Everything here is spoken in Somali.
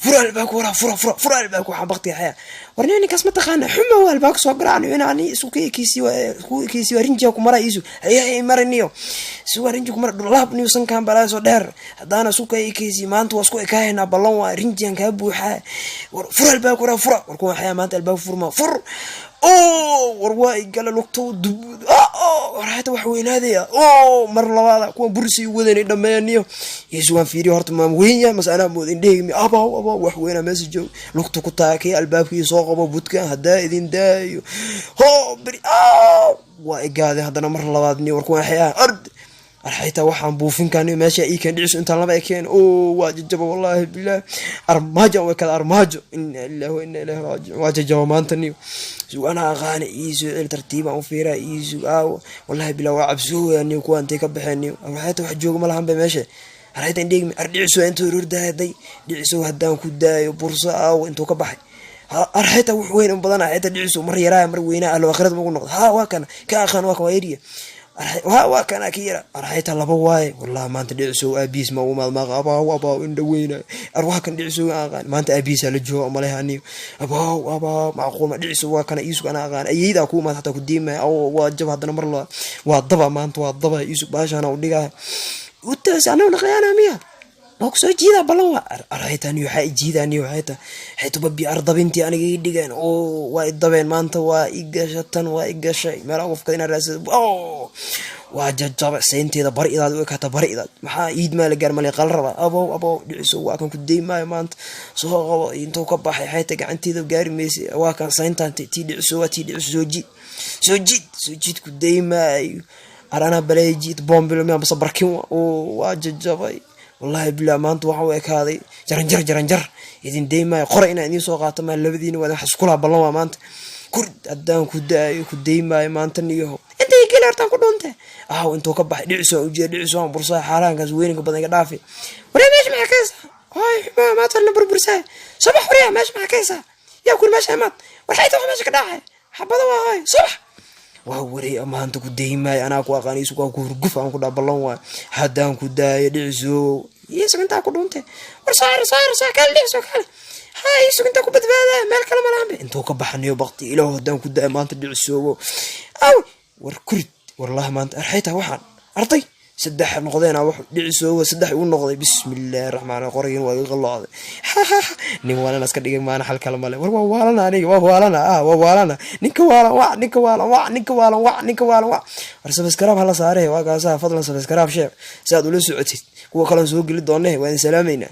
fura albaabka wara fura albaabka waxaan baqti xayaa warneenii kaas ma taqaana xuma waa albaabka soo garaan inaani isu kiisi warinjiga ku mara isu ayay maraniyo si warinji ku mara dhulaab niyo sankaan balaa soo dheer hadana suuqa kiisi maanta waa isku ekaayna ballan waa rinjigan ka buuxa fura albaabka wara fura warku waxaa maanta albaabka furma fur warwaay gala lugto dub warayta wax weynaadaya mar labaad kuwa bursi wadanay dhameeniyo yeesu waan fiiriyo horta maam weenya mas'ala moodin dheegmi aba wax weyna meesha joog lugto ku taakay albaabkii soo qabo budka hadaa idin daayo bari waa igaaday hadana mar labaad ni warku waxaa ard arxayta waxaan buufin kaaniyo meesha ii kan dhiciso inta laba ekeen waa jajaba wallahi billah armaajo way kala armaajo inna lillahi wa inna ilayhi raaji'un waa jajaba maanta niyo su'aana aqaan iisu tartiib aan fiira iisu wallahi billah waa cabsoo yani ku antay ka baxeen arxayta wax joog ma lahan ba meesha arxayta indheeg ardiciso inta rurdaaday dhiciso hadaan ku daayo bursa inta ka baxay arxayta wax weyn badan arxayta dhiciso mar yaraa mar weyna ahlo aakhirad ugu noqdo waa kana ka aqaan waa wayriya waa kana kiyira arxayta laba waay wallahi maanta dhiciso aabis ma uu maalma qaba inda weyna arwax kan dhiciso aqaan maanta aabis la joogo maleehani macquul ma dhiciso waa kana isu kana aqaan ayida ku ma hata ku diima waa jab hadana mar la waa daba maanta waa daba isu baashana u dhigaa utaasana naqayana miya وكسو جيدا بلوا أرهيتاني وحي جيداني وحيتا حيث ببي أرضبنتي أنا جيدين وإدبين مانتا وإيقاشتان وإيقاشي مالا وفكدين الرأسي وججاب سينتي دا برئي دا وكاتا برئي دا محا إيد مالي قار مالي قلربا أبو دعسو واكن كدين ماي مانت سوغو إنتو كباحي حيتا قعنتي دا قاري ميسي واكن سينتان تي دعسو سوجيد كدين ماي أرانا بلاي جيت بومبلو ميان بس بركين وججابي والله بالله ما أنت وحوي كهذي جرنجر إذن دايما قرأنا إني سوقات ما لبدين وأنا حسكولها بالله ما أنت كرد أدان كدايما ما أنت نيهو أنت يكيل أرتان كدونته أنتو كبح دعسو برصا حالان كزوينك بدن قدافي وريا ماشي مع كيسة هاي ما تلنا برصا صباح وريا ماشي مع كيسة يا كل ماشي مات والحيطة ماشي كداحي حبضوا هاي صباح وهوري أما أنت كدايما أنا أكو أغاني سوكا كورقف أنا كدا بالله هدان كداي دعسو يسوق أنت أكو دونته ورصا كالي هاي يسوق أنت أكو بدبادة مالك لما لعبه أنتو كبحني وبغتي إله هدان كداي ما أنت دعسو أو وركرت والله ما أنت أرحيتها وحن أرطي سدح نقضينا وحن دعسو سدح يقول نقضي بسم الله الرحمن الرحيم ويغلى نيوانا ناس كديك ما أنا حل كلام عليه ووالنا نيك ووالنا نكوالا سبسكرايب هلا صاري واقع فضلا سبسكرايب شير ساعد ولا سعتي هو كلام سوق اللي دونه وين سلامينا